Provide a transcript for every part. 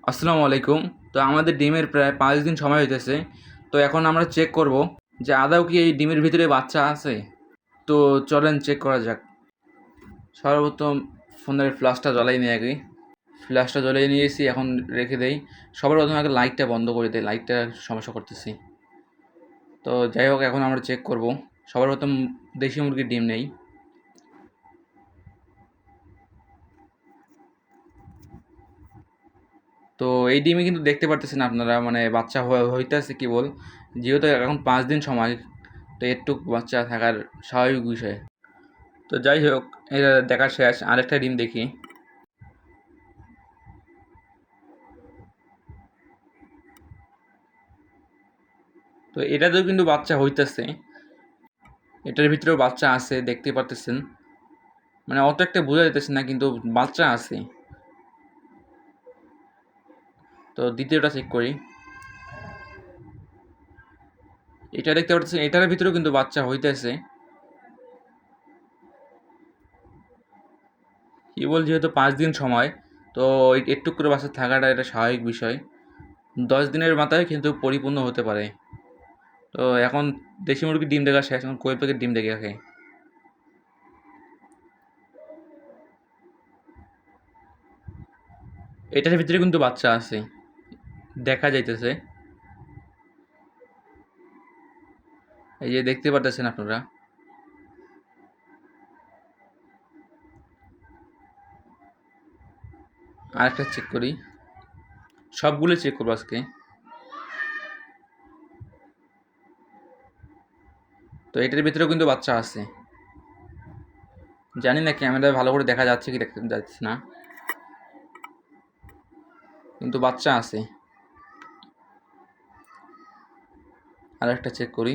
আসসালামু আলাইকুম। তো আমাদের ডিমের প্রায় ৫ দিন সময় হইতেছে। তো এখন আমরা চেক করব যে আদৌ কি এই ডিমের ভিতরে বাচ্চা আছে। তো চলেন চেক করা যাক। সর্বপ্রথম ফোনের ফ্ল্যাশটা জ্বালাই নিই আগে। ফ্ল্যাশটা জ্বালিয়ে নিয়েছি, এখন রেখে দেই। সবার প্রথমে আগে লাইটটা বন্ধ করে দেই, লাইটটা সমস্যা করতেছি। তো যাই হোক, এখন আমরা চেক করব। সবার প্রথম দেশি মুরগির ডিম নেই। তো এই ডিমে কিন্তু দেখতে পারতেছেন আপনারা, মানে বাচ্চা হইতেছে কেবল, যেহেতু এখন ৫ দিন সময়। তো একটুক বাচ্চা থাকার স্বাভাবিক বিষয়। তো যাই হোক, এটা দেখা শেষ, আরেকটা ডিম দেখি। তো এটাতেও কিন্তু বাচ্চা হইতেছে, এটার ভিতরেও বাচ্চা আছে দেখতে পারতেছেন। মানে অত একটা বোঝা যাইতেছে না, কিন্তু বাচ্চা আছে। তো দ্বিতীয়টা চেক করি। এটা দেখতে পারতেছেন, এটার ভিতরেও কিন্তু বাচ্চা হইতেছে। কেবল যেহেতু ৫ দিন সময়, তো একটু করে বাচ্চা থাকাটা এটা স্বাভাবিক বিষয়। ১০ দিনের মাথায় কিন্তু পরিপূর্ণ হতে পারে। তো এখন দেশি মুরগির ডিম দেখা শেষ, এখন কোয়েল পাখির ডিম দেখে রাখে। এটার ভিতরে কিন্তু বাচ্চা আছে, দেখা যাইতেছে। এই যে দেখতে পারতেছেন আপনারা। আরেকটা চেক করি, সবগুলো চেক করবো আজকে। তো এটার ভিতরেও কিন্তু বাচ্চা আছে। জানি না ক্যামেরায় ভালো করে দেখা যাচ্ছে কি দেখা যাচ্ছে না, কিন্তু বাচ্চা আছে। আর একটা চেক করি।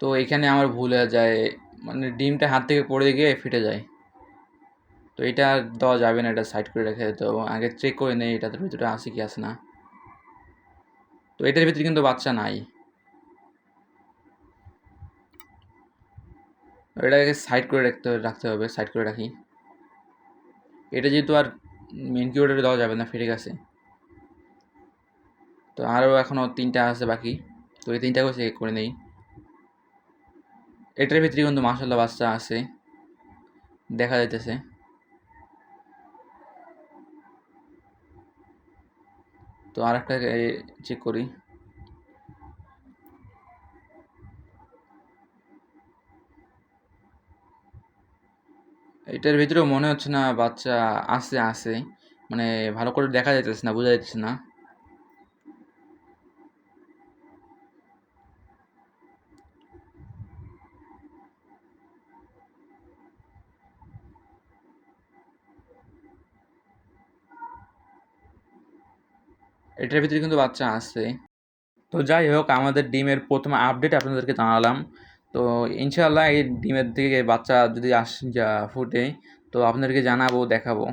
তো এখানে আমার ভুল হয়ে যায়, মানে ডিমটা হাত থেকে পড়ে গিয়ে ফেটে যায়। তো এটা আর দেওয়া যাবে না, এটা সাইড করে রেখে তো আগে চেক করে নেই এটার ভিতরে আছে কি আছে না। তো এটার ভিতরে কিন্তু বাচ্চা নাই, এটাকে সাইড করে রাখতে হবে, সাইড করে রাখি। এটা যেহেতু আর ইনকিউবেটরে দেওয়া যাবে না, ফেটে গেছে। তো আরও এখনও 3টা আছে বাকি, তো এই 3টাকেও চেক করে নেই। এটার ভিতরে কিন্তু মাশাআল্লাহ বাচ্চা আছে, দেখা যাইতেছে। তো আর একটা চেক করি। এটার ভিতরেও মনে হচ্ছে না বাচ্চা আছে, মানে ভালো করে দেখা যাইতেছে না, বোঝা যাইতেছে না। এটার ভিতরে কিন্তু বাচ্চা আছে। তো যাই হোক, আমাদের ডিমের প্রথম আপডেট আপনাদেরকে জানালাম। তো ইনশাআল্লাহ এই ডিমের থেকে বাচ্চা যদি ফুটে, তো আপনাদেরকে জানাবো, দেখাবো।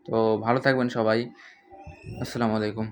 তো ভালো থাকবেন সবাই। আসসালামু আলাইকুম।